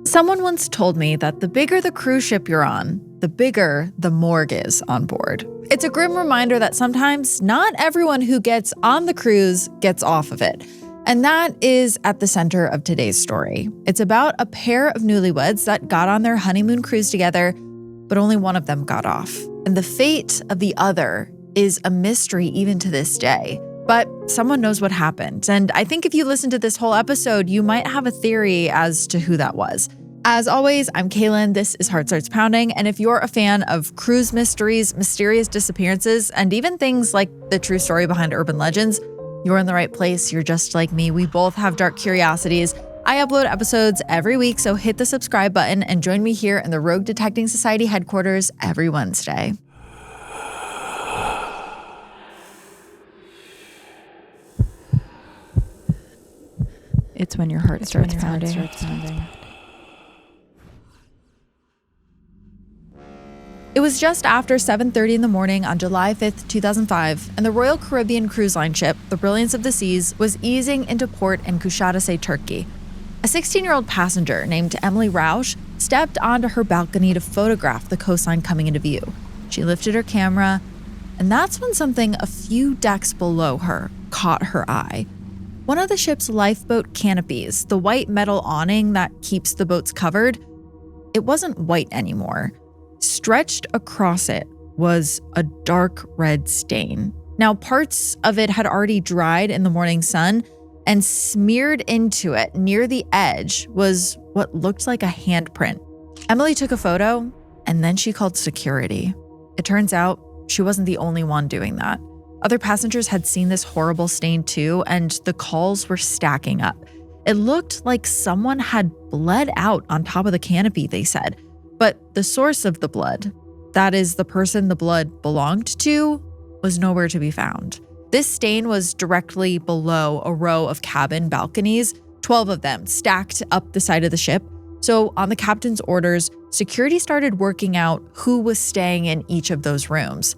Someone once told me that the bigger the cruise ship you're on, the bigger the morgue is on board. It's a grim reminder that sometimes not everyone who gets on the cruise gets off of it. And that is at the center of today's story. It's about a pair of newlyweds that got on their honeymoon cruise together, but only one of them got off. And the fate of the other is a mystery even to this day. But someone knows what happened. And I think if you listen to this whole episode, you might have a theory as to who that was. As always, I'm Kaelyn. This is Heart Starts Pounding. And if you're a fan of cruise mysteries, mysterious disappearances, and even things like the true story behind urban legends, you're in the right place. You're just like me. We both have dark curiosities. I upload episodes every week, so hit the subscribe button and join me here in the Rogue Detecting Society headquarters every Wednesday. It's when your heart starts pounding. It was just after 7:30 in the morning on July 5th, 2005, and the Royal Caribbean cruise line ship, the Brilliance of the Seas, was easing into port in Kuşadası, Turkey. A 16-year-old passenger named Emily Rausch stepped onto her balcony to photograph the coastline coming into view. She lifted her camera, and that's when something a few decks below her caught her eye. One of the ship's lifeboat canopies, the white metal awning that keeps the boats covered, it wasn't white anymore. Stretched across it was a dark red stain. Now, parts of it had already dried in the morning sun, and smeared into it near the edge was what looked like a handprint. Emily took a photo, and then she called security. It turns out she wasn't the only one doing that. Other passengers had seen this horrible stain too, and the calls were stacking up. It looked like someone had bled out on top of the canopy, they said. But the source of the blood, that is the person the blood belonged to, was nowhere to be found. This stain was directly below a row of cabin balconies, 12 of them stacked up the side of the ship. So on the captain's orders, security started working out who was staying in each of those rooms.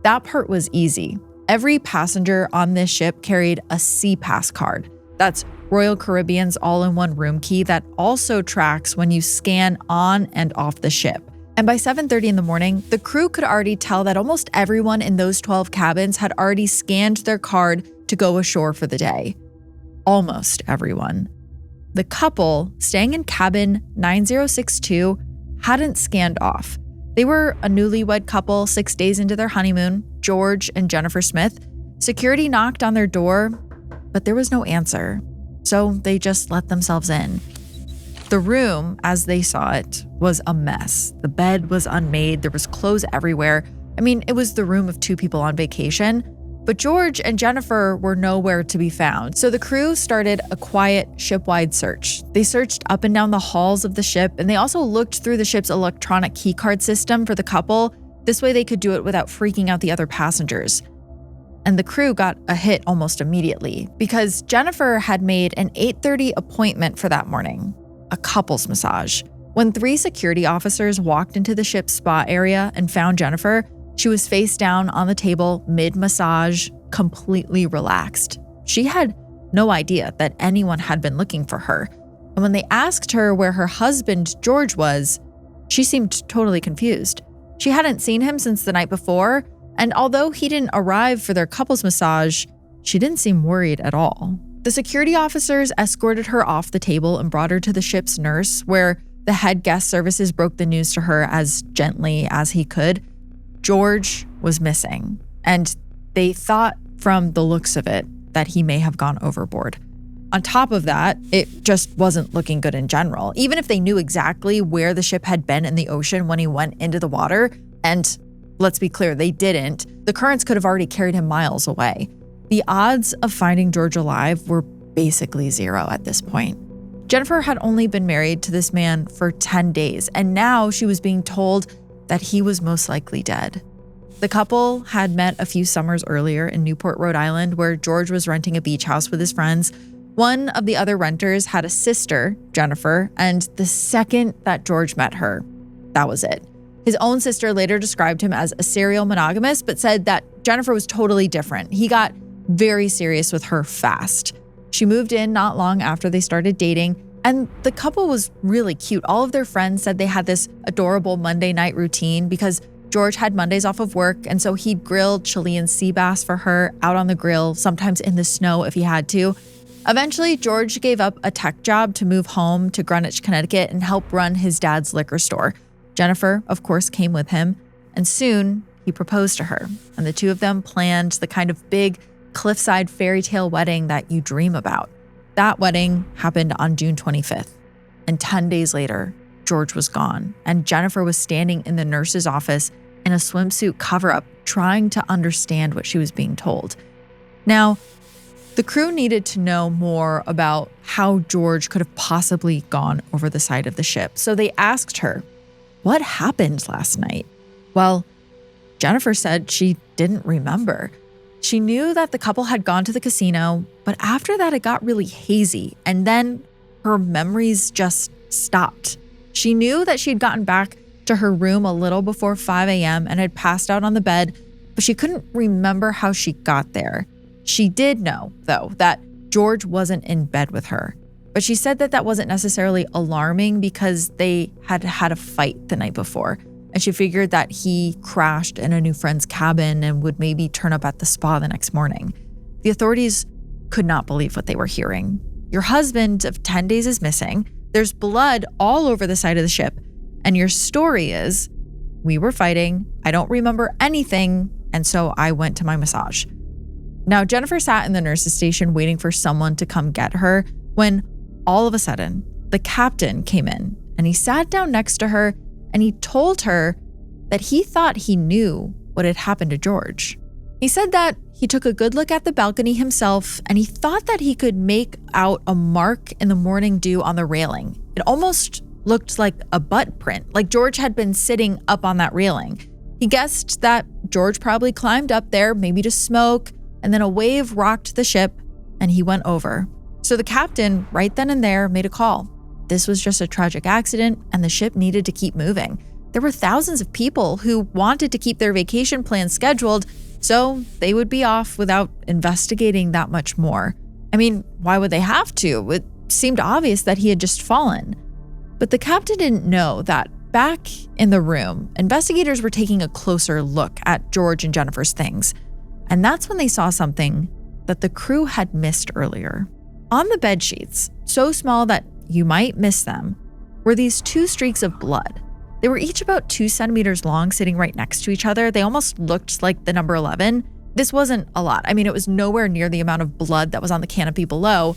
That part was easy. Every passenger on this ship carried a C-Pass card. That's Royal Caribbean's all-in-one room key that also tracks when you scan on and off the ship. And by 7:30 in the morning, the crew could already tell that almost everyone in those 12 cabins had already scanned their card to go ashore for the day. Almost everyone. The couple staying in cabin 9062 hadn't scanned off. They were a newlywed couple 6 days into their honeymoon, George and Jennifer Smith. Security knocked on their door, but there was no answer. So they just let themselves in. The room, as they saw it, was a mess. The bed was unmade. There was clothes everywhere. I mean, it was the room of two people on vacation. But George and Jennifer were nowhere to be found. So the crew started a quiet ship-wide search. They searched up and down the halls of the ship, and they also looked through the ship's electronic keycard system for the couple. This way they could do it without freaking out the other passengers. And the crew got a hit almost immediately because Jennifer had made an 8:30 appointment for that morning, a couples massage. When 3 security officers walked into the ship's spa area and found Jennifer, she was face down on the table mid-massage, completely relaxed. She had no idea that anyone had been looking for her. And when they asked her where her husband, George, was, she seemed totally confused. She hadn't seen him since the night before, and although he didn't arrive for their couples massage, she didn't seem worried at all. The security officers escorted her off the table and brought her to the ship's nurse, where the head guest services broke the news to her as gently as he could. George was missing, and they thought from the looks of it that he may have gone overboard. On top of that, it just wasn't looking good in general. Even if they knew exactly where the ship had been in the ocean when he went into the water, and let's be clear, they didn't, the currents could have already carried him miles away. The odds of finding George alive were basically zero at this point. Jennifer had only been married to this man for 10 days, and now she was being told that he was most likely dead. The couple had met a few summers earlier in Newport, Rhode Island, where George was renting a beach house with his friends. One of the other renters had a sister, Jennifer, and the second that George met her, that was it. His own sister later described him as a serial monogamist, but said that Jennifer was totally different. He got very serious with her fast. She moved in not long after they started dating, And the couple was really cute. All of their friends said they had this adorable Monday night routine because George had Mondays off of work, and so he'd grill Chilean sea bass for her out on the grill, sometimes in the snow if he had to. Eventually, George gave up a tech job to move home to Greenwich, Connecticut and help run his dad's liquor store. Jennifer, of course, came with him, and soon he proposed to her, and the two of them planned the kind of big cliffside fairy tale wedding that you dream about. That wedding happened on June 25th, and 10 days later, George was gone, and Jennifer was standing in the nurse's office in a swimsuit cover-up trying to understand what she was being told. Now, the crew needed to know more about how George could have possibly gone over the side of the ship, so they asked her, "What happened last night?" Well, Jennifer said she didn't remember. She knew that the couple had gone to the casino, but after that it got really hazy, and then her memories just stopped. She knew that she'd gotten back to her room a little before 5 a.m. and had passed out on the bed, but she couldn't remember how she got there. She did know, though, that George wasn't in bed with her, but she said that that wasn't necessarily alarming because they had had a fight the night before, and she figured that he crashed in a new friend's cabin and would maybe turn up at the spa the next morning. The authorities could not believe what they were hearing. Your husband of 10 days is missing. There's blood all over the side of the ship. And your story is, we were fighting, I don't remember anything, and so I went to my massage. Now, Jennifer sat in the nurse's station waiting for someone to come get her when all of a sudden, the captain came in and he sat down next to her and he told her that he thought he knew what had happened to George. He said that he took a good look at the balcony himself and he thought that he could make out a mark in the morning dew on the railing. It almost looked like a butt print, like George had been sitting up on that railing. He guessed that George probably climbed up there, maybe to smoke, and then a wave rocked the ship and he went over. So the captain, right then and there, made a call. This was just a tragic accident and the ship needed to keep moving. There were thousands of people who wanted to keep their vacation plans scheduled, so they would be off without investigating that much more. I mean, why would they have to? It seemed obvious that he had just fallen. But the captain didn't know that back in the room, investigators were taking a closer look at George and Jennifer's things. And that's when they saw something that the crew had missed earlier. On the bed sheets, so small that you might miss them, were these two streaks of blood. They were each about 2 centimeters long, sitting right next to each other. They almost looked like the number 11. This wasn't a lot. I mean, it was nowhere near the amount of blood that was on the canopy below,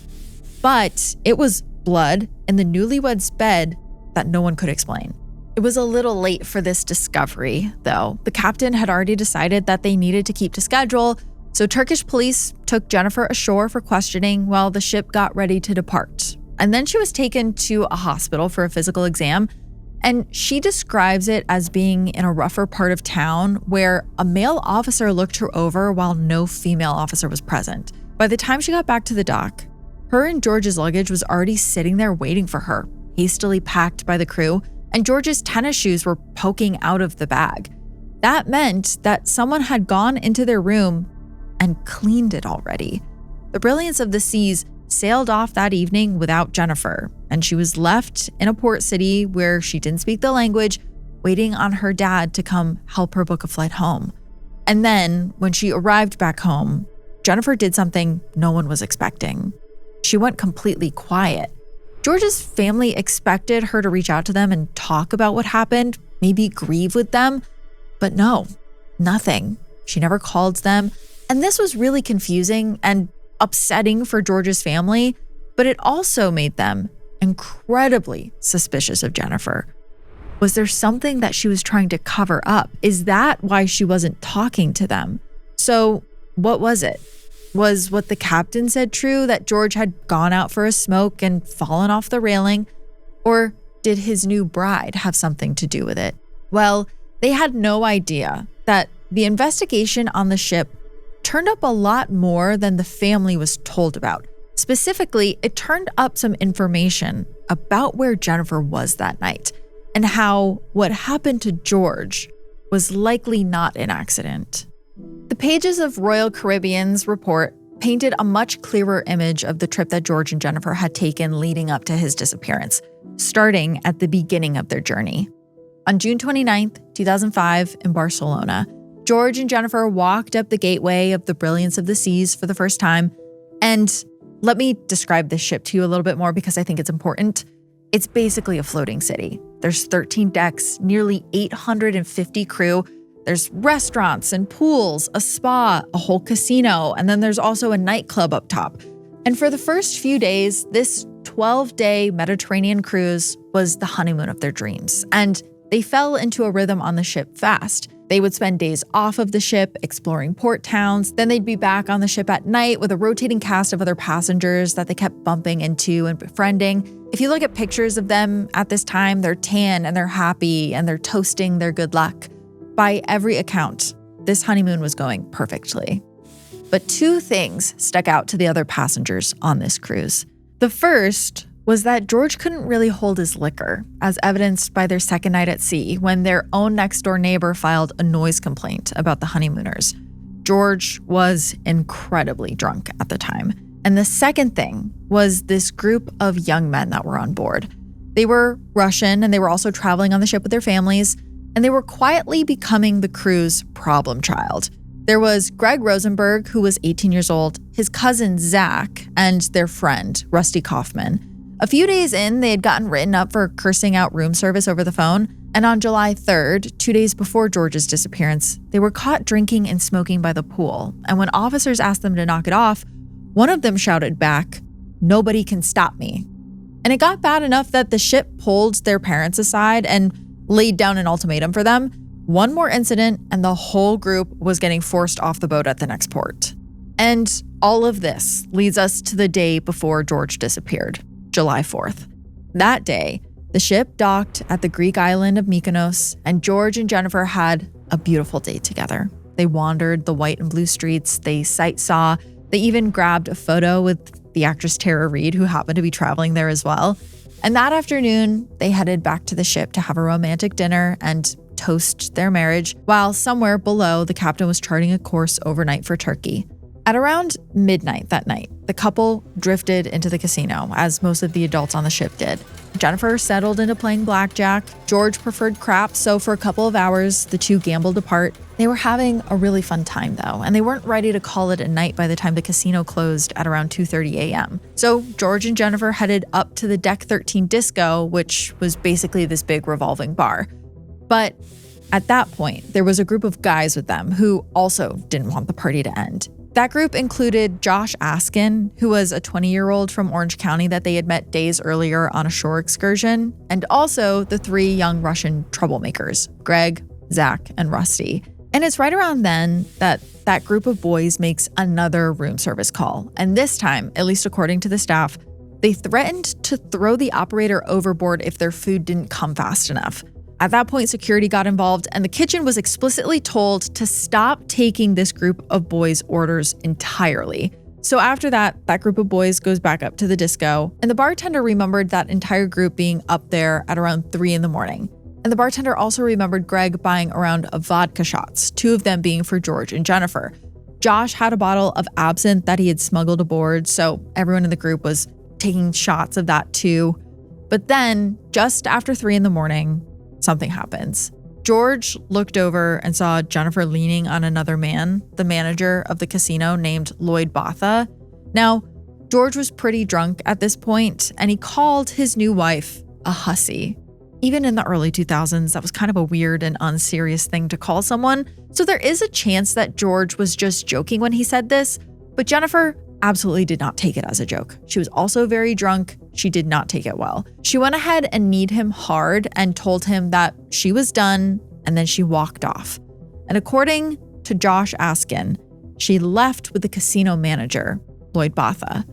but it was blood in the newlywed's bed that no one could explain. It was a little late for this discovery, though. The captain had already decided that they needed to keep to schedule, so Turkish police took Jennifer ashore for questioning while the ship got ready to depart. And then she was taken to a hospital for a physical exam, and she describes it as being in a rougher part of town where a male officer looked her over while no female officer was present. By the time she got back to the dock, her and George's luggage was already sitting there waiting for her, hastily packed by the crew, and George's tennis shoes were poking out of the bag. That meant that someone had gone into their room and cleaned it already. The Brilliance of the Seas sailed off that evening without Jennifer, and she was left in a port city where she didn't speak the language, waiting on her dad to come help her book a flight home. And then, when she arrived back home, Jennifer did something no one was expecting. She went completely quiet. George's family expected her to reach out to them and talk about what happened, maybe grieve with them, but no, nothing. She never called them, and this was really confusing and upsetting for George's family, but it also made them incredibly suspicious of Jennifer. Was there something that she was trying to cover up? Is that why she wasn't talking to them? So what was it? Was what the captain said true, that George had gone out for a smoke and fallen off the railing? Or did his new bride have something to do with it? Well, they had no idea that the investigation on the ship turned up a lot more than the family was told about. Specifically, it turned up some information about where Jennifer was that night and how what happened to George was likely not an accident. The pages of Royal Caribbean's report painted a much clearer image of the trip that George and Jennifer had taken leading up to his disappearance, starting at the beginning of their journey. On June 29th, 2005, in Barcelona, George and Jennifer walked up the gateway of the Brilliance of the Seas for the first time. And let me describe this ship to you a little bit more because I think it's important. It's basically a floating city. There's 13 decks, nearly 850 crew. There's restaurants and pools, a spa, a whole casino, and then there's also a nightclub up top. And for the first few days, this 12-day Mediterranean cruise was the honeymoon of their dreams. And they fell into a rhythm on the ship fast. They would spend days off of the ship, exploring port towns. Then they'd be back on the ship at night with a rotating cast of other passengers that they kept bumping into and befriending. If you look at pictures of them at this time, they're tan and they're happy and they're toasting their good luck. By every account, this honeymoon was going perfectly. But two things stuck out to the other passengers on this cruise. The first was that George couldn't really hold his liquor, as evidenced by their second night at sea when their own next-door neighbor filed a noise complaint about the honeymooners. George was incredibly drunk at the time. And the second thing was this group of young men that were on board. They were Russian and they were also traveling on the ship with their families, and they were quietly becoming the crew's problem child. There was Greg Rosenberg, who was 18 years old, his cousin Zach, and their friend, Rusty Kaufman. A few days in, they had gotten written up for cursing out room service over the phone, and on July 3rd, 2 days before George's disappearance, they were caught drinking and smoking by the pool. And when officers asked them to knock it off, one of them shouted back, "Nobody can stop me." And it got bad enough that the ship pulled their parents aside and laid down an ultimatum for them. One more incident, and the whole group was getting forced off the boat at the next port. And all of this leads us to the day before George disappeared, July 4th. That day, the ship docked at the Greek island of Mykonos, and George and Jennifer had a beautiful day together. They wandered the white and blue streets, they sightsaw, they even grabbed a photo with the actress Tara Reid, who happened to be traveling there as well. And that afternoon, they headed back to the ship to have a romantic dinner and toast their marriage, while somewhere below, the captain was charting a course overnight for Turkey. At around midnight that night, the couple drifted into the casino, as most of the adults on the ship did. Jennifer settled into playing blackjack. George preferred craps, so for a couple of hours, the two gambled apart. They were having a really fun time, though, and they weren't ready to call it a night by the time the casino closed at around 2:30 a.m. So George and Jennifer headed up to the Deck 13 disco, which was basically this big revolving bar. But at that point, there was a group of guys with them who also didn't want the party to end. That group included Josh Askin, who was a 20-year-old from Orange County that they had met days earlier on a shore excursion, and also the three young Russian troublemakers, Greg, Zach, and Rusty. And it's right around then that that group of boys makes another room service call. And this time, at least according to the staff, they threatened to throw the operator overboard if their food didn't come fast enough. At that point, security got involved, and the kitchen was explicitly told to stop taking this group of boys' orders entirely. So after that group of boys goes back up to the disco, and the bartender remembered that entire group being up there at around 3 a.m. And the bartender also remembered Greg buying a round of vodka shots, 2 of them being for George and Jennifer. Josh had a bottle of absinthe that he had smuggled aboard, so everyone in the group was taking shots of that too. But then, just after 3 a.m, something happens. George looked over and saw Jennifer leaning on another man, the manager of the casino named Lloyd Botha. Now, George was pretty drunk at this point, and he called his new wife a hussy. Even in the early 2000s, that was kind of a weird and unserious thing to call someone. So there is a chance that George was just joking when he said this, but Jennifer absolutely did not take it as a joke. She was also very drunk. She did not take it well. She went ahead and kneed him hard and told him that she was done, and then she walked off. And according to Josh Askin, she left with the casino manager, Lloyd Botha.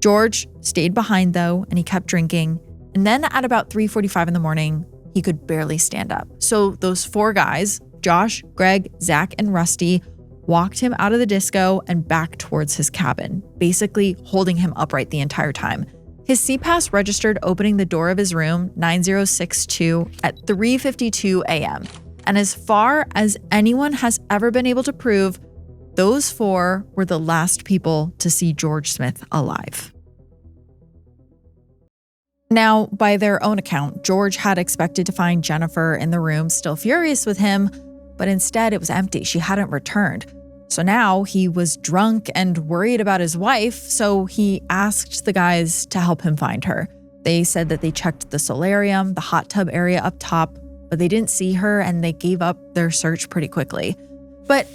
George stayed behind though, and he kept drinking. And then at about 3:45 a.m, he could barely stand up. So those 4 guys, Josh, Greg, Zach, and Rusty, walked him out of the disco and back towards his cabin, basically holding him upright the entire time. His CPAS registered opening the door of his room 9062 at 3:52 a.m. And as far as anyone has ever been able to prove, those 4 were the last people to see George Smith alive. Now, by their own account, George had expected to find Jennifer in the room still furious with him, but instead it was empty. She hadn't returned. So now he was drunk and worried about his wife, so he asked the guys to help him find her. They said that they checked the solarium, the hot tub area up top, but they didn't see her and they gave up their search pretty quickly. But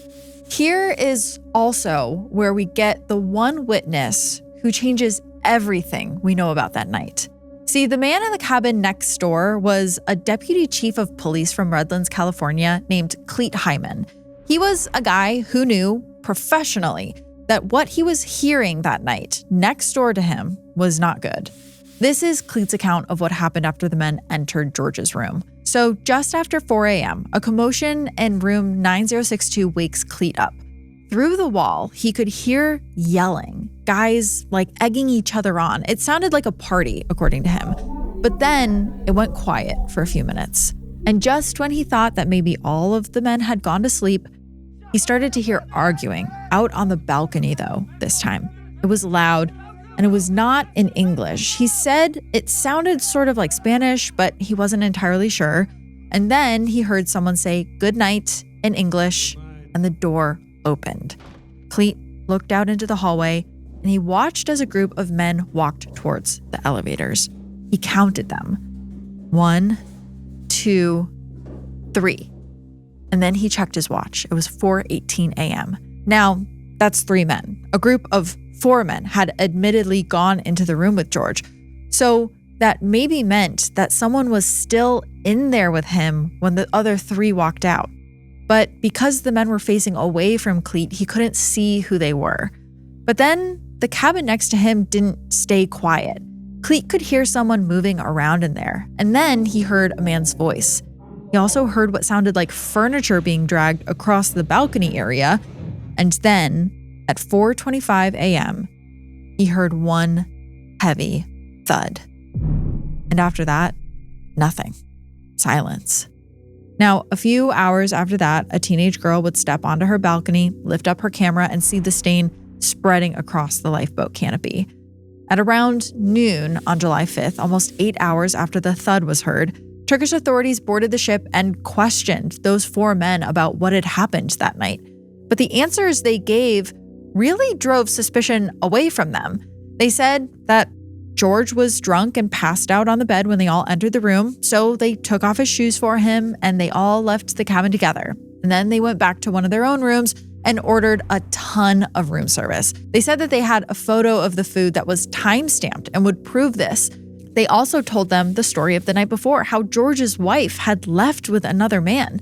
here is also where we get the one witness who changes everything we know about that night. See, the man in the cabin next door was a deputy chief of police from Redlands, California, named Cleet Hyman. He was a guy who knew professionally that what he was hearing that night next door to him was not good. This is Cleet's account of what happened after the men entered George's room. So just after 4 a.m., a commotion in room 9062 wakes Cleet up. Through the wall, he could hear yelling, guys like egging each other on. It sounded like a party, according to him. But then it went quiet for a few minutes. And just when he thought that maybe all of the men had gone to sleep, he started to hear arguing out on the balcony, though, this time. It was loud, and it was not in English. He said it sounded sort of like Spanish, but he wasn't entirely sure. And then he heard someone say "good night" in English, and the door opened. Cleet looked out into the hallway, and he watched as a group of men walked towards the elevators. He counted them. 1, 2, 3. And then he checked his watch. It was 4:18 a.m. Now, that's 3 men. A group of 4 men had admittedly gone into the room with George. So that maybe meant that someone was still in there with him when the other 3 walked out. But because the men were facing away from Cleet, he couldn't see who they were. But then the cabin next to him didn't stay quiet. Cleet could hear someone moving around in there, and then he heard a man's voice. He also heard what sounded like furniture being dragged across the balcony area, and then at 4:25 a.m., he heard one heavy thud. And after that, nothing. Silence. Now, a few hours after that, a teenage girl would step onto her balcony, lift up her camera, and see the stain spreading across the lifeboat canopy. At around noon on July 5th, almost 8 hours after the thud was heard, Turkish authorities boarded the ship and questioned those 4 men about what had happened that night. But the answers they gave really drove suspicion away from them. They said that George was drunk and passed out on the bed when they all entered the room, so they took off his shoes for him and they all left the cabin together. And then they went back to one of their own rooms and ordered a ton of room service. They said that they had a photo of the food that was time-stamped and would prove this. They also told them the story of the night before, how George's wife had left with another man.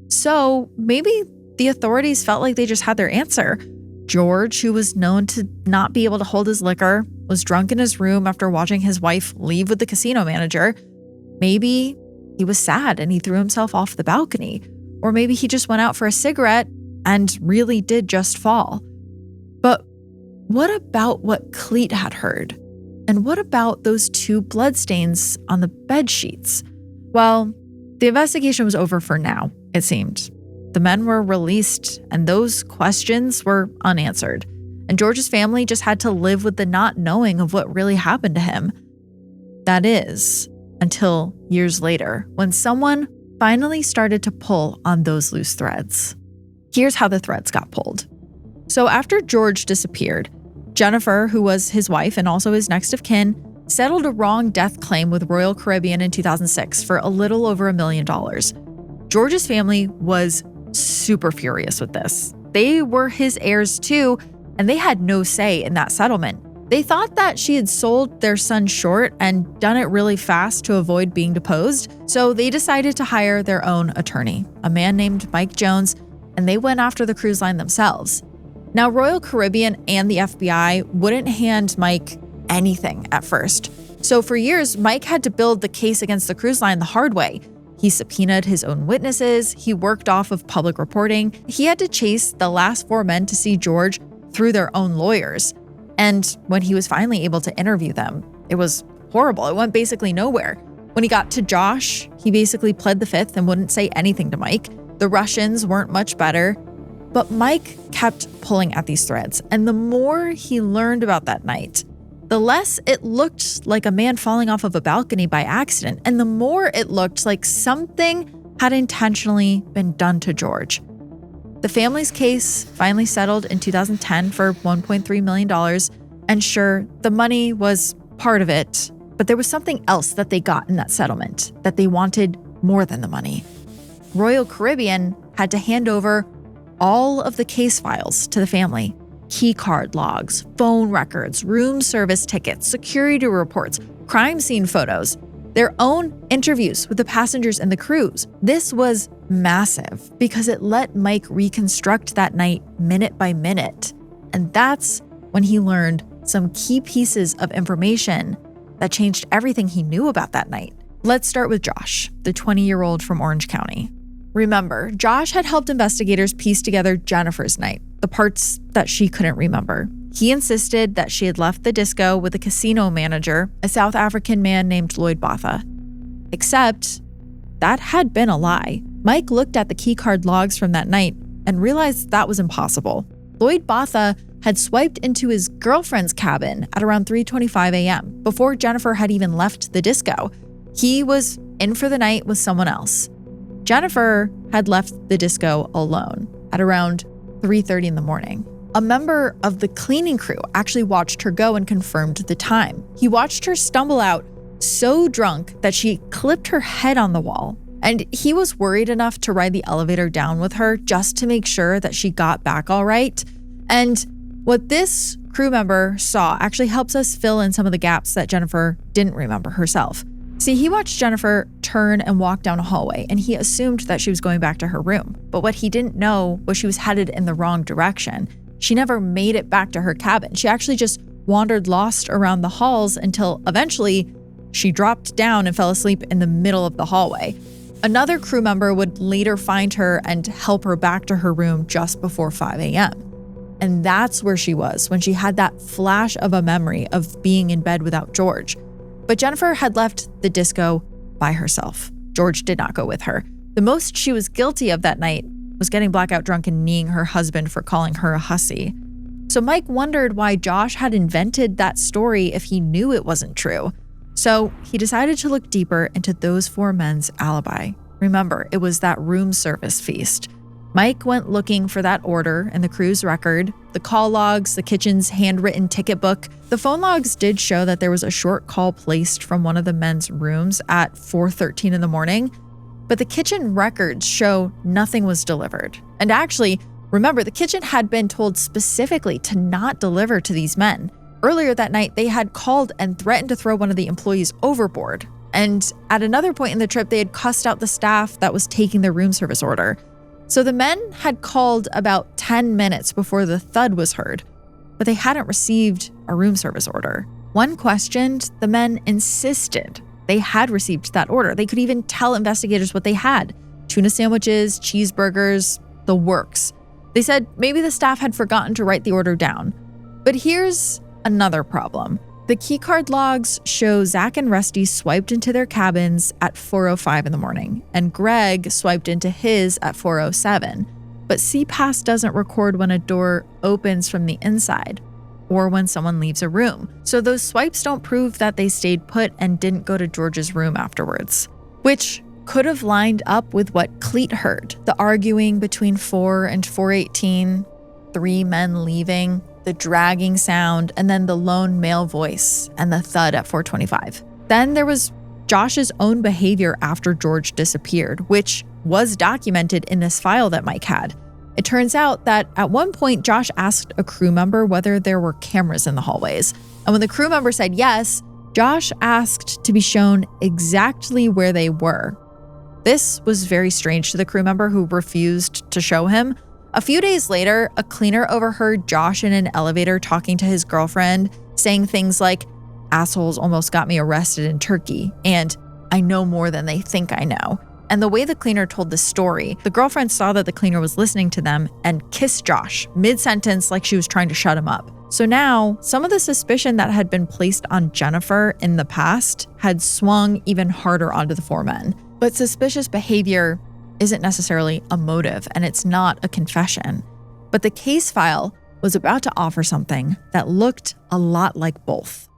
So maybe the authorities felt like they just had their answer. George, who was known to not be able to hold his liquor, was drunk in his room after watching his wife leave with the casino manager. Maybe he was sad and he threw himself off the balcony. Or maybe he just went out for a cigarette and really did just fall. But what about what Cleet had heard? And what about those 2 bloodstains on the bed sheets? Well, the investigation was over for now, it seemed. The men were released, and those questions were unanswered. And George's family just had to live with the not knowing of what really happened to him. That is, until years later, when someone finally started to pull on those loose threads. Here's how the threads got pulled. So after George disappeared, Jennifer, who was his wife and also his next of kin, settled a wrong death claim with Royal Caribbean in 2006 for a little over $1 million. George's family was super furious with this. They were his heirs too, and they had no say in that settlement. They thought that she had sold their son short and done it really fast to avoid being deposed, so they decided to hire their own attorney, a man named Mike Jones, and they went after the cruise line themselves. Now, Royal Caribbean and the FBI wouldn't hand Mike anything at first. So for years, Mike had to build the case against the cruise line the hard way. He subpoenaed his own witnesses, he worked off of public reporting, he had to chase the last 4 men to see George through their own lawyers. And when he was finally able to interview them, it was horrible. It went basically nowhere. When he got to Josh, he basically pled the fifth and wouldn't say anything to Mike. The Russians weren't much better. But Mike kept pulling at these threads, and the more he learned about that night, the less it looked like a man falling off of a balcony by accident, and the more it looked like something had intentionally been done to George. The family's case finally settled in 2010 for $1.3 million, and sure, the money was part of it, but there was something else that they got in that settlement that they wanted more than the money. Royal Caribbean had to hand over all of the case files to the family. Key card logs, phone records, room service tickets, security reports, crime scene photos, their own interviews with the passengers and the crews. This was massive because it let Mike reconstruct that night minute by minute. And that's when he learned some key pieces of information that changed everything he knew about that night. Let's start with Josh, the 20-year-old from Orange County. Remember, Josh had helped investigators piece together Jennifer's night, the parts that she couldn't remember. He insisted that she had left the disco with a casino manager, a South African man named Lloyd Botha. Except that had been a lie. Mike looked at the keycard logs from that night and realized that was impossible. Lloyd Botha had swiped into his girlfriend's cabin at around 3:25 a.m. before Jennifer had even left the disco. He was in for the night with someone else. Jennifer had left the disco alone at around 3:30 in the morning. A member of the cleaning crew actually watched her go and confirmed the time. He watched her stumble out so drunk that she clipped her head on the wall. And he was worried enough to ride the elevator down with her just to make sure that she got back all right. And what this crew member saw actually helps us fill in some of the gaps that Jennifer didn't remember herself. See, he watched Jennifer turn and walk down a hallway, and he assumed that she was going back to her room. But what he didn't know was she was headed in the wrong direction. She never made it back to her cabin. She actually just wandered lost around the halls until eventually she dropped down and fell asleep in the middle of the hallway. Another crew member would later find her and help her back to her room just before 5 a.m. And that's where she was when she had that flash of a memory of being in bed without George. But Jennifer had left the disco by herself. George did not go with her. The most she was guilty of that night was getting blackout drunk and kneeing her husband for calling her a hussy. So Mike wondered why Josh had invented that story if he knew it wasn't true. So he decided to look deeper into those four men's alibi. Remember, it was that room service feast. Mike went looking for that order in the crew's record, the call logs, the kitchen's handwritten ticket book. The phone logs did show that there was a short call placed from one of the men's rooms at 4:13 in the morning, but the kitchen records show nothing was delivered. And actually, remember, the kitchen had been told specifically to not deliver to these men. Earlier that night, they had called and threatened to throw one of the employees overboard. And at another point in the trip, they had cussed out the staff that was taking their room service order. So the men had called about 10 minutes before the thud was heard, but they hadn't received a room service order. When questioned, the men insisted they had received that order. They could even tell investigators what they had: tuna sandwiches, cheeseburgers, the works. They said maybe the staff had forgotten to write the order down. But here's another problem. The keycard logs show Zach and Rusty swiped into their cabins at 4:05 in the morning, and Greg swiped into his at 4:07. But CPAS doesn't record when a door opens from the inside or when someone leaves a room. So those swipes don't prove that they stayed put and didn't go to George's room afterwards, which could have lined up with what Cleet heard: the arguing between 4 and 4:18, 3 men leaving, the dragging sound, and then the lone male voice and the thud at 4:25. Then there was Josh's own behavior after George disappeared, which was documented in this file that Mike had. It turns out that at one point, Josh asked a crew member whether there were cameras in the hallways. And when the crew member said yes, Josh asked to be shown exactly where they were. This was very strange to the crew member, who refused to show him. A few days later, a cleaner overheard Josh in an elevator talking to his girlfriend, saying things like, "Assholes almost got me arrested in Turkey," and "I know more than they think I know." And the way the cleaner told the story, the girlfriend saw that the cleaner was listening to them and kissed Josh mid-sentence like she was trying to shut him up. So now, some of the suspicion that had been placed on Jennifer in the past had swung even harder onto the four men. But suspicious behavior isn't necessarily a motive, and it's not a confession. But the case file was about to offer something that looked a lot like both.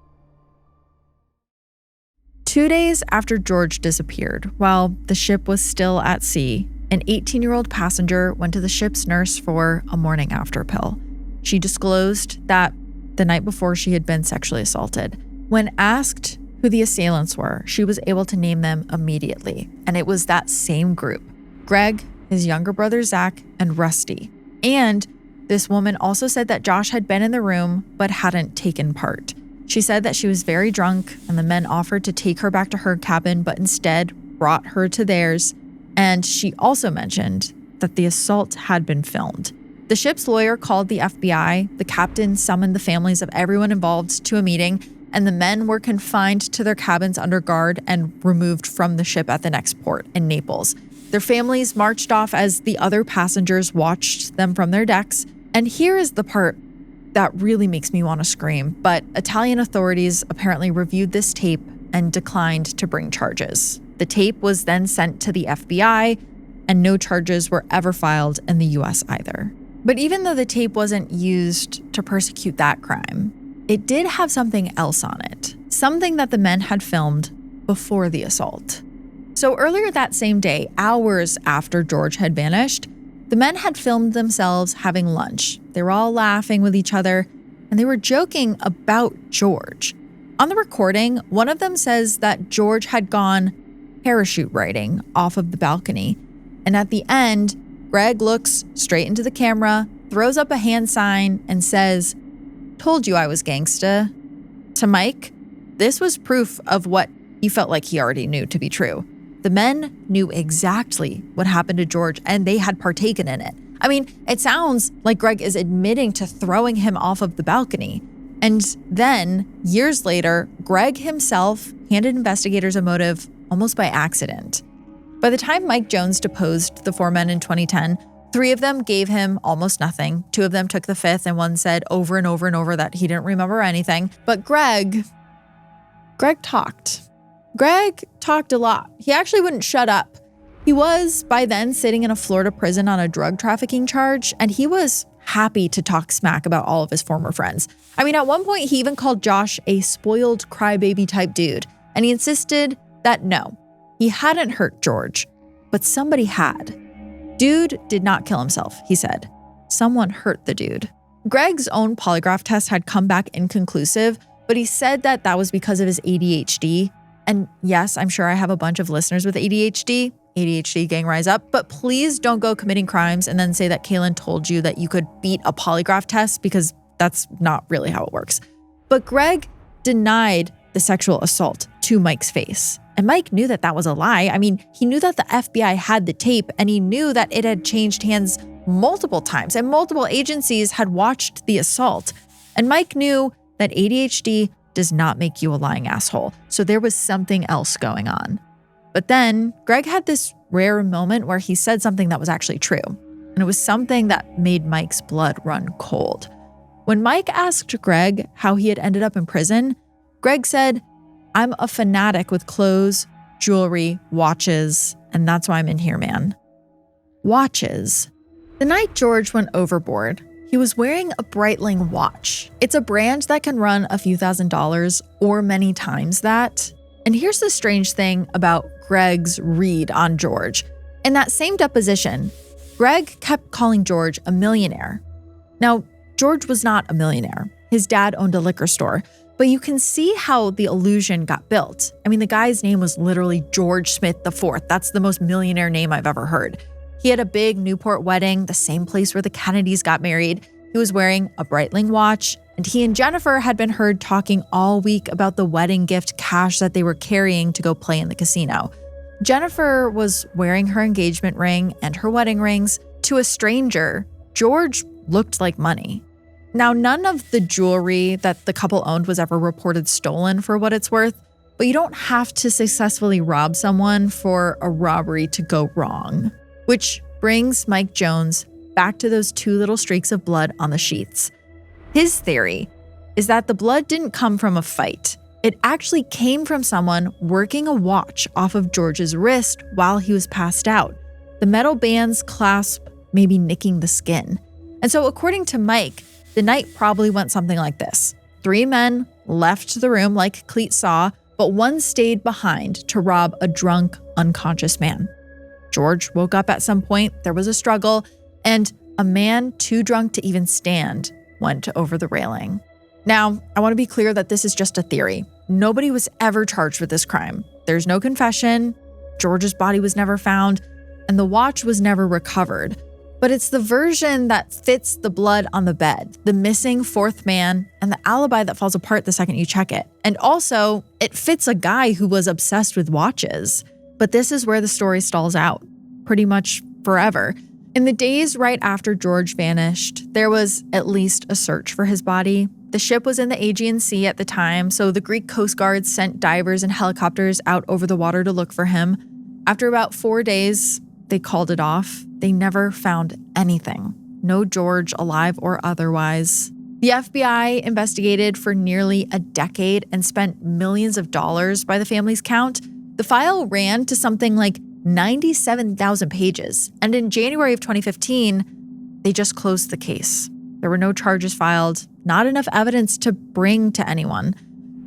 2 days after George disappeared, while the ship was still at sea, an 18-year-old passenger went to the ship's nurse for a morning after pill. She disclosed that the night before she had been sexually assaulted. When asked who the assailants were, she was able to name them immediately. And it was that same group: Greg, his younger brother Zach, and Rusty. And this woman also said that Josh had been in the room but hadn't taken part. She said that she was very drunk and the men offered to take her back to her cabin but instead brought her to theirs. And she also mentioned that the assault had been filmed. The ship's lawyer called the FBI, the captain summoned the families of everyone involved to a meeting, and the men were confined to their cabins under guard and removed from the ship at the next port in Naples. Their families marched off as the other passengers watched them from their decks. And here is the part that really makes me want to scream, but Italian authorities apparently reviewed this tape and declined to bring charges. The tape was then sent to the FBI, and no charges were ever filed in the US either. But even though the tape wasn't used to persecute that crime, it did have something else on it, something that the men had filmed before the assault. So earlier that same day, hours after George had vanished, the men had filmed themselves having lunch. They were all laughing with each other, and they were joking about George. On the recording, one of them says that George had gone parachute riding off of the balcony. And at the end, Greg looks straight into the camera, throws up a hand sign, and says, "Told you I was gangsta." To Mike, this was proof of what he felt like he already knew to be true. The men knew exactly what happened to George, and they had partaken in it. I mean, it sounds like Greg is admitting to throwing him off of the balcony. And then, years later, Greg himself handed investigators a motive almost by accident. By the time Mike Jones deposed the 4 men in 2010, 3 of them gave him almost nothing. 2 of them took the fifth, and one said over and over and over that he didn't remember anything. But Greg talked. Greg talked a lot. He actually wouldn't shut up. He was, by then, sitting in a Florida prison on a drug trafficking charge, and he was happy to talk smack about all of his former friends. I mean, at one point, he even called Josh a spoiled crybaby type dude, and he insisted that no, he hadn't hurt George, but somebody had. Dude did not kill himself, he said. Someone hurt the dude. Greg's own polygraph test had come back inconclusive, but he said that that was because of his ADHD. And yes, I'm sure I have a bunch of listeners with ADHD. ADHD gang rise up, but please don't go committing crimes and then say that Kaelyn told you that you could beat a polygraph test, because that's not really how it works. But Greg denied the sexual assault to Mike's face. And Mike knew that that was a lie. I mean, he knew that the FBI had the tape, and he knew that it had changed hands multiple times and multiple agencies had watched the assault. And Mike knew that ADHD does not make you a lying asshole. So there was something else going on. But then Greg had this rare moment where he said something that was actually true. And it was something that made Mike's blood run cold. When Mike asked Greg how he had ended up in prison, Greg said, "I'm a fanatic with clothes, jewelry, watches, and that's why I'm in here, man." Watches. The night George went overboard, he was wearing a Breitling watch. It's a brand that can run a few $1,000s or many times that. And here's the strange thing about Greg's read on George. In that same deposition, Greg kept calling George a millionaire. Now, George was not a millionaire. His dad owned a liquor store, but you can see how the illusion got built. I mean, the guy's name was literally George Smith IV. That's the most millionaire name I've ever heard. He had a big Newport wedding, the same place where the Kennedys got married. He was wearing a Breitling watch, and he and Jennifer had been heard talking all week about the wedding gift cash that they were carrying to go play in the casino. Jennifer was wearing her engagement ring and her wedding rings. To a stranger, George looked like money. Now, none of the jewelry that the couple owned was ever reported stolen, for what it's worth, but you don't have to successfully rob someone for a robbery to go wrong. Which brings Mike Jones back to those 2 little streaks of blood on the sheets. His theory is that the blood didn't come from a fight. It actually came from someone working a watch off of George's wrist while he was passed out. The metal band's clasp maybe nicking the skin. And so according to Mike, the night probably went something like this. 3 men left the room like Cleet saw, but one stayed behind to rob a drunk, unconscious man. George woke up at some point, there was a struggle, and a man too drunk to even stand went over the railing. Now, I want to be clear that this is just a theory. Nobody was ever charged with this crime. There's no confession, George's body was never found, and the watch was never recovered. But it's the version that fits the blood on the bed, the missing 4th man, and the alibi that falls apart the second you check it. And also, it fits a guy who was obsessed with watches. But this is where the story stalls out, pretty much forever. In the days right after George vanished, there was at least a search for his body. The ship was in the Aegean Sea at the time, so the Greek Coast Guard sent divers and helicopters out over the water to look for him. After about 4 days, they called it off. They never found anything. No George, alive or otherwise. The FBI investigated for nearly a decade and spent millions of dollars by the family's count. The file ran to something like 97,000 pages. And in January of 2015, they just closed the case. There were no charges filed, not enough evidence to bring to anyone.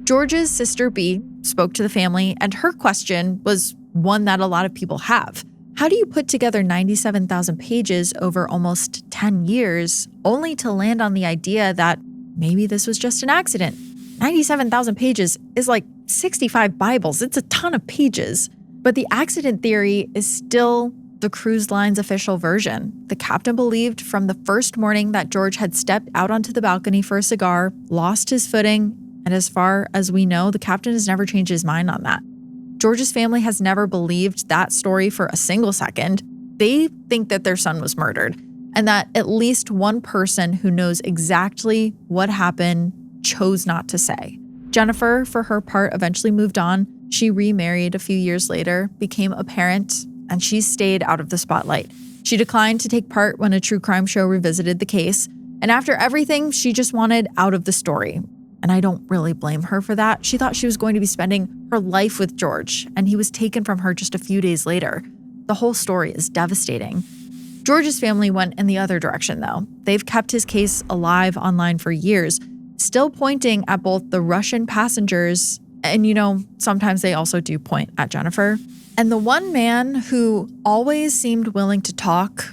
George's sister B spoke to the family, and her question was one that a lot of people have. How do you put together 97,000 pages over almost 10 years only to land on the idea that maybe this was just an accident? 97,000 pages is like 65 Bibles. It's a ton of pages. But the accident theory is still the cruise line's official version. The captain believed from the first morning that George had stepped out onto the balcony for a cigar, lost his footing, and as far as we know, the captain has never changed his mind on that. George's family has never believed that story for a single second. They think that their son was murdered and that at least one person who knows exactly what happened chose not to say. Jennifer, for her part, eventually moved on. She remarried a few years later, became a parent, and she stayed out of the spotlight. She declined to take part when a true crime show revisited the case. And after everything, she just wanted out of the story. And I don't really blame her for that. She thought she was going to be spending her life with George, and he was taken from her just a few days later. The whole story is devastating. George's family went in the other direction, though. They've kept his case alive online for years, still pointing at both the Russian passengers and, sometimes they also do point at Jennifer. And the one man who always seemed willing to talk,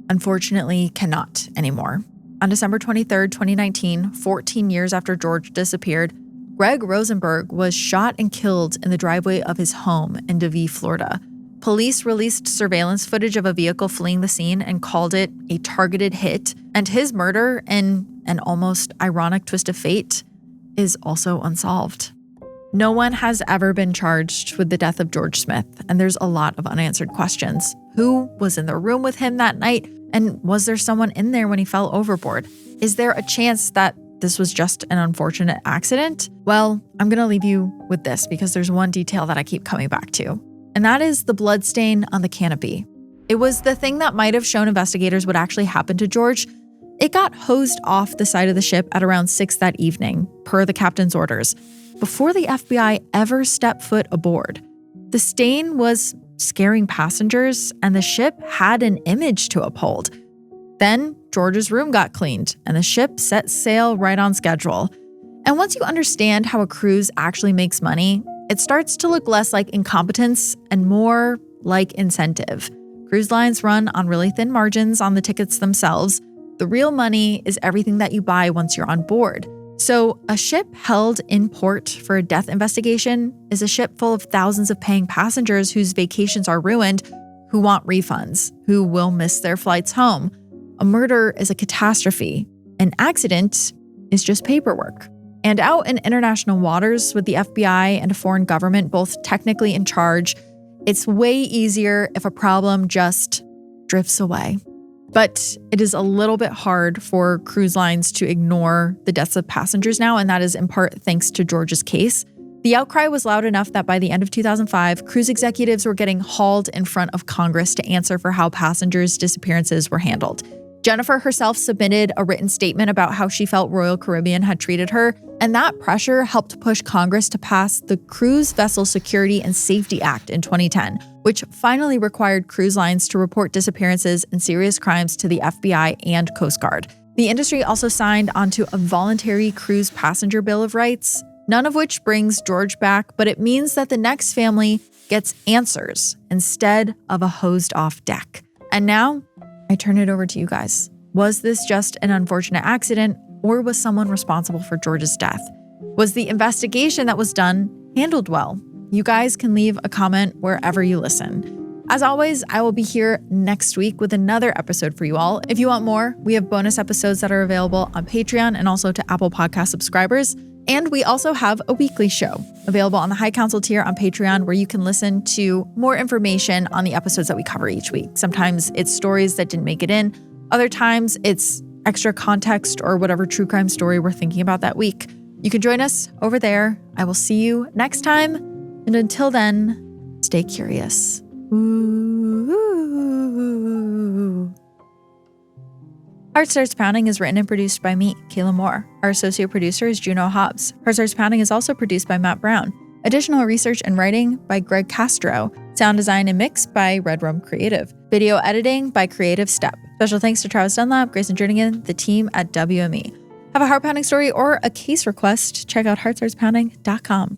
unfortunately, cannot anymore. On December 23rd, 2019, 14 years after George disappeared, Greg Rosenberg was shot and killed in the driveway of his home in DeVille, Florida. Police released surveillance footage of a vehicle fleeing the scene and called it a targeted hit. And his murder, in an almost ironic twist of fate, is also unsolved. No one has ever been charged with the death of George Smith, and there's a lot of unanswered questions. Who was in the room with him that night? And was there someone in there when he fell overboard? Is there a chance that this was just an unfortunate accident? Well, I'm going to leave you with this because there's one detail that I keep coming back to, and that is the bloodstain on the canopy. It was the thing that might have shown investigators what actually happened to George. It got hosed off the side of the ship at around 6 that evening, per the captain's orders, before the FBI ever stepped foot aboard. The stain was scaring passengers, and the ship had an image to uphold. Then George's room got cleaned, and the ship set sail right on schedule. And once you understand how a cruise actually makes money, it starts to look less like incompetence and more like incentive. Cruise lines run on really thin margins on the tickets themselves. The real money is everything that you buy once you're on board. So a ship held in port for a death investigation is a ship full of thousands of paying passengers whose vacations are ruined, who want refunds, who will miss their flights home. A murder is a catastrophe. An accident is just paperwork. And out in international waters with the FBI and a foreign government both technically in charge, it's way easier if a problem just drifts away. But it is a little bit hard for cruise lines to ignore the deaths of passengers now, and that is in part thanks to George's case. The outcry was loud enough that by the end of 2005, cruise executives were getting hauled in front of Congress to answer for how passengers' disappearances were handled. Jennifer herself submitted a written statement about how she felt Royal Caribbean had treated her, and that pressure helped push Congress to pass the Cruise Vessel Security and Safety Act in 2010, which finally required cruise lines to report disappearances and serious crimes to the FBI and Coast Guard. The industry also signed onto a voluntary cruise passenger bill of rights, none of which brings George back, but it means that the next family gets answers instead of a hosed-off deck. And now, I turn it over to you guys. Was this just an unfortunate accident, or was someone responsible for George's death? Was the investigation that was done handled well? You guys can leave a comment wherever you listen. As always, I will be here next week with another episode for you all. If you want more, we have bonus episodes that are available on Patreon and also to Apple Podcast subscribers. And we also have a weekly show available on the High Council tier on Patreon, where you can listen to more information on the episodes that we cover each week. Sometimes it's stories that didn't make it in. Other times it's extra context or whatever true crime story we're thinking about that week. You can join us over there. I will see you next time. And until then, stay curious. Ooh. Heart Starts Pounding is written and produced by me, Kaelyn Moore. Our associate producer is Juno Hobbs. Heart Starts Pounding is also produced by Matt Brown. Additional research and writing by Greg Castro. Sound design and mix by Red Room Creative. Video editing by Creative Step. Special thanks to Travis Dunlap, Grayson Jernigan, the team at WME. Have a heart-pounding story or a case request? Check out heartstartspounding.com.